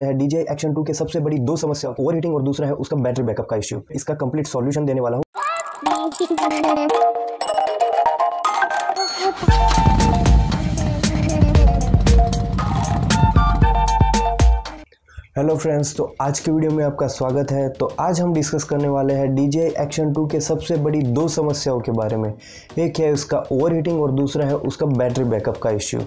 है DJI Action 2 के सबसे बड़ी दो समस्या, ओवर हीटिंग और दूसरा है उसका बैटरी बैकअप का इश्यू। इसका कंप्लीट सॉल्यूशन देने वाला हूँ। हेलो फ्रेंड्स, तो आज की वीडियो में आपका स्वागत है। तो आज हम डिस्कस करने वाले हैं DJI Action 2 के सबसे बड़ी दो समस्याओं के बारे में। एक है उसका ओवर हीटिंग और दूसरा है उसका बैटरी बैकअप का इश्यू।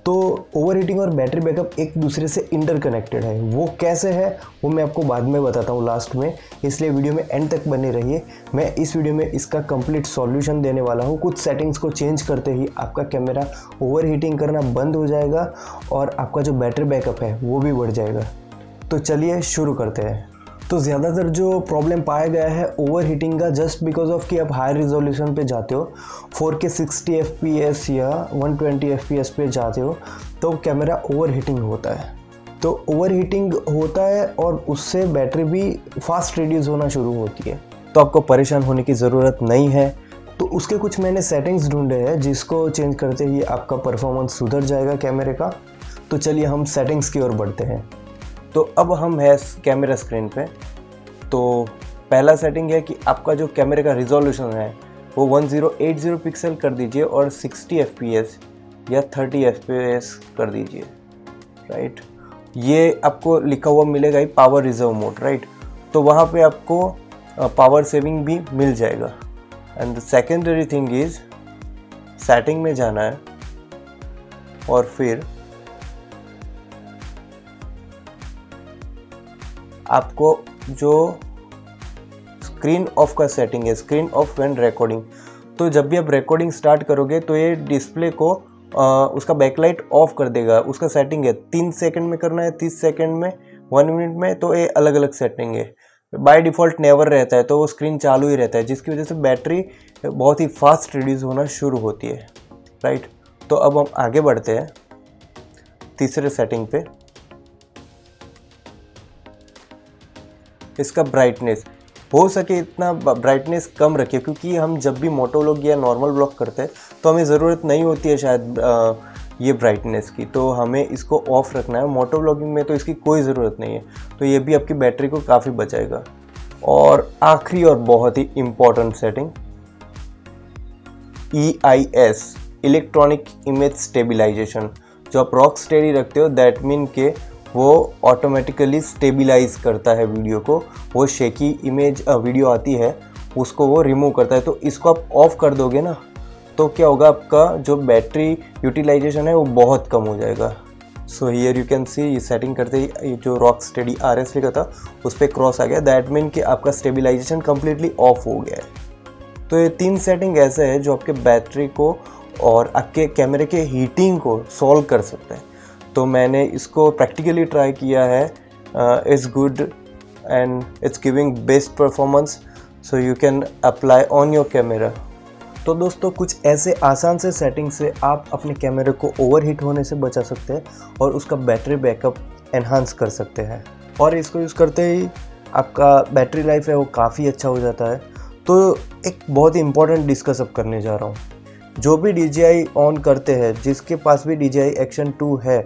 तो ओवर हीटिंग और बैटरी बैकअप एक दूसरे से इंटरकनेक्टेड है। वो कैसे है वो मैं आपको बाद में बताता हूँ लास्ट में, इसलिए वीडियो में एंड तक बने रहिए। मैं इस वीडियो में इसका कंप्लीट सॉल्यूशन देने वाला हूँ। कुछ सेटिंग्स को चेंज करते ही आपका कैमरा ओवर हीटिंग करना बंद हो जाएगा और आपका जो बैटरी बैकअप है वो भी बढ़ जाएगा। तो चलिए शुरू करते हैं। तो ज़्यादातर जो प्रॉब्लम पाया गया है ओवर हीटिंग का, जस्ट बिकॉज ऑफ कि आप हाई रिजोल्यूशन पे जाते हो, 4K 60 FPS या 120 FPS पे जाते हो तो कैमरा ओवर हीटिंग होता है। तो ओवर हीटिंग होता है और उससे बैटरी भी फास्ट रिड्यूस होना शुरू होती है। तो आपको परेशान होने की ज़रूरत नहीं है। तो उसके कुछ मैंने सेटिंग्स ढूंढे हैं जिसको चेंज करते ही आपका परफॉर्मेंस सुधर जाएगा कैमरे का। तो चलिए हम सेटिंग्स की ओर बढ़ते हैं। तो अब हम है कैमरा स्क्रीन पे। तो पहला सेटिंग है कि आपका जो कैमरे का रिजोल्यूशन है वो 1080 पिक्सल कर दीजिए और 60 FPS या 30 FPS कर दीजिए, राइट। ये आपको लिखा हुआ मिलेगा ही पावर रिजर्व मोड, राइट। तो वहाँ पे आपको पावर सेविंग भी मिल जाएगा। And the secondary thing is setting में जाना है और फिर आपको जो स्क्रीन ऑफ का सेटिंग है, स्क्रीन ऑफ व्हेन रिकॉर्डिंग, तो जब भी आप रिकॉर्डिंग स्टार्ट करोगे तो ये डिस्प्ले को उसका बैकलाइट ऑफ कर देगा। उसका सेटिंग है 3 सेकंड में करना है, 30 सेकंड में, 1 मिनट में। तो ये अलग अलग सेटिंग है। बाय डिफ़ॉल्ट नेवर रहता है, तो वो स्क्रीन चालू ही रहता है, जिसकी वजह से बैटरी बहुत ही फास्ट रिड्यूस होना शुरू होती है, राइट। तो अब हम आगे बढ़ते हैं तीसरे सेटिंग पे। इसका ब्राइटनेस हो सके इतना ब्राइटनेस कम रखिए, क्योंकि हम जब भी मोटो व्लॉग या नॉर्मल व्लॉग करते हैं तो हमें ज़रूरत नहीं होती है शायद ये ब्राइटनेस की, तो हमें इसको ऑफ रखना है। मोटो व्लॉगिंग में तो इसकी कोई ज़रूरत नहीं है, तो ये भी आपकी बैटरी को काफ़ी बचाएगा। और आखिरी और बहुत ही important setting, EIS, electronic image stabilization. जो आप रॉक स्टेडी रखते हो, दैट मीन के वो ऑटोमेटिकली स्टेबलाइज करता है वीडियो को। वो शेकी इमेज वीडियो आती है उसको वो रिमूव करता है। तो इसको आप ऑफ कर दोगे ना, तो क्या होगा, आपका जो बैटरी यूटिलाइजेशन है वो बहुत कम हो जाएगा। So here you can see, ये सेटिंग करते ही जो रॉक स्टेडी RS लिखा था उस पर क्रॉस आ गया, दैट मीन कि आपका स्टेबलाइजेशन कम्प्लीटली ऑफ हो गया है। तो ये 3 सेटिंग ऐसे है जो आपके बैटरी को और आपके कैमरे के हीटिंग को सॉल्व कर सकते हैं। तो मैंने इसको प्रैक्टिकली ट्राई किया है। It's good and it's giving best performance, so you can apply on your camera. तो दोस्तों, कुछ ऐसे आसान से सेटिंग से आप अपने कैमरे को ओवरहीट होने से बचा सकते हैं और उसका बैटरी बैकअप एनहांस कर सकते हैं। और इसको यूज़ करते ही आपका बैटरी लाइफ है वो काफ़ी अच्छा हो जाता है। तो एक बहुत ही इंपॉर्टेंट डिस्कस अब करने जा रहा हूँ। जो भी DJI ऑन करते हैं, जिसके पास भी DJI Action 2 है,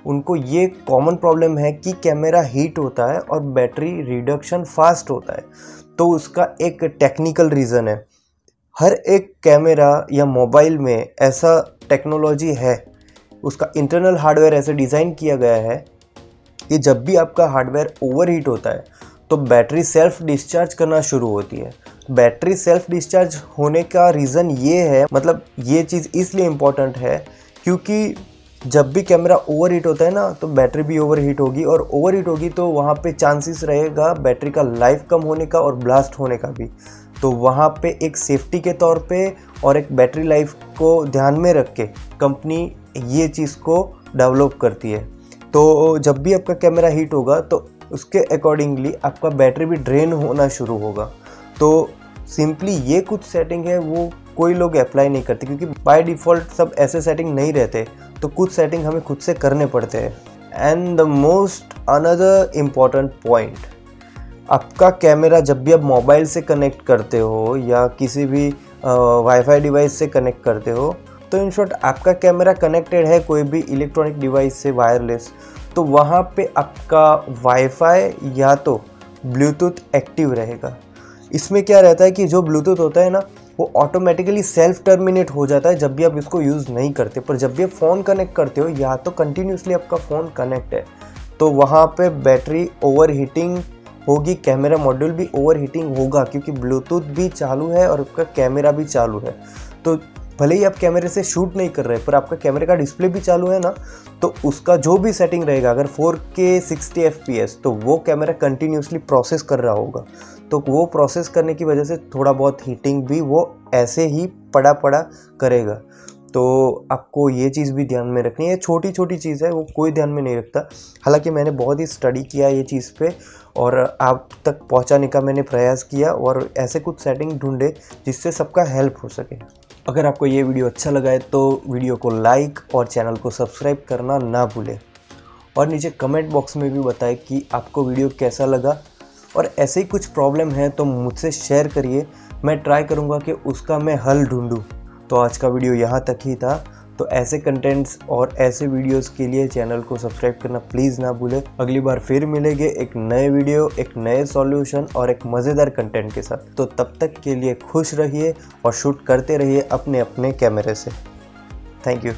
उनको ये कॉमन प्रॉब्लम है कि कैमरा हीट होता है और बैटरी रिडक्शन फास्ट होता है। तो उसका एक टेक्निकल रीज़न है। हर एक कैमरा या मोबाइल में ऐसा टेक्नोलॉजी है, उसका इंटरनल हार्डवेयर ऐसे डिज़ाइन किया गया है कि जब भी आपका हार्डवेयर ओवरहीट होता है तो बैटरी सेल्फ डिस्चार्ज करना शुरू होती है। बैटरी सेल्फ डिस्चार्ज होने का रीज़न ये है, मतलब ये चीज़ इसलिए इम्पॉर्टेंट है क्योंकि जब भी कैमरा ओवरहीट होता है ना, तो बैटरी भी ओवरहीट होगी, और ओवरहीट होगी तो वहाँ पे चांसेस रहेगा बैटरी का लाइफ कम होने का और ब्लास्ट होने का भी। तो वहाँ पे एक सेफ्टी के तौर पे और एक बैटरी लाइफ को ध्यान में रख के कंपनी ये चीज़ को डेवलप करती है। तो जब भी आपका कैमरा हीट होगा तो उसके अकॉर्डिंगली आपका बैटरी भी ड्रेन होना शुरू होगा। तो सिंपली ये कुछ सेटिंग है वो कोई लोग अप्लाई नहीं करते, क्योंकि बाय डिफ़ॉल्ट सब ऐसे सेटिंग नहीं रहते, तो कुछ सेटिंग हमें खुद से करने पड़ते हैं। And the most another important point, आपका कैमरा जब भी आप मोबाइल से कनेक्ट करते हो या किसी भी वाईफाई डिवाइस से कनेक्ट करते हो, तो इन शॉर्ट आपका कैमरा कनेक्टेड है कोई भी इलेक्ट्रॉनिक डिवाइस से वायरलेस, तो वहाँ पे आपका वाईफाई या तो ब्लूटूथ एक्टिव रहेगा। इसमें क्या रहता है कि जो ब्लूटूथ होता है ना वो ऑटोमेटिकली सेल्फ टर्मिनेट हो जाता है जब भी आप इसको यूज़ नहीं करते, पर जब भी आप फ़ोन कनेक्ट करते हो या तो कंटिन्यूसली आपका फ़ोन कनेक्ट है तो वहाँ पे बैटरी ओवर हीटिंग होगी, कैमरा मॉड्यूल भी ओवर हीटिंग होगा क्योंकि ब्लूटूथ भी चालू है और आपका कैमरा भी चालू है। तो भले ही आप कैमरे से शूट नहीं कर रहे पर आपका कैमरे का डिस्प्ले भी चालू है ना, तो उसका जो भी सेटिंग रहेगा अगर 4K 60 FPS तो वो कैमरा कंटिन्यूसली प्रोसेस कर रहा होगा, तो वो प्रोसेस करने की वजह से थोड़ा बहुत हीटिंग भी वो ऐसे ही पड़ा करेगा। तो आपको ये चीज़ भी ध्यान में रखनी है। छोटी छोटी चीज़ है, वो कोई ध्यान में नहीं रखता। हालांकि मैंने बहुत ही स्टडी किया ये चीज़ पे और आप तक पहुंचाने का मैंने प्रयास किया और ऐसे कुछ सेटिंग ढूंढे जिससे सबका हेल्प हो सके। अगर आपको ये वीडियो अच्छा लगा है तो वीडियो को लाइक और चैनल को सब्सक्राइब करना ना भूलें और नीचे कमेंट बॉक्स में भी बताएं कि आपको वीडियो कैसा लगा। और ऐसे ही कुछ प्रॉब्लम है तो मुझसे शेयर करिए, मैं ट्राई करूँगा कि उसका मैं हल ढूंढूँ। तो आज का वीडियो यहाँ तक ही था। तो ऐसे कंटेंट्स और ऐसे वीडियोस के लिए चैनल को सब्सक्राइब करना प्लीज़ ना भूलें। अगली बार फिर मिलेंगे एक नए वीडियो, एक नए सॉल्यूशन और एक मज़ेदार कंटेंट के साथ। तो तब तक के लिए खुश रहिए और शूट करते रहिए अपने अपने कैमरे से। Thank you.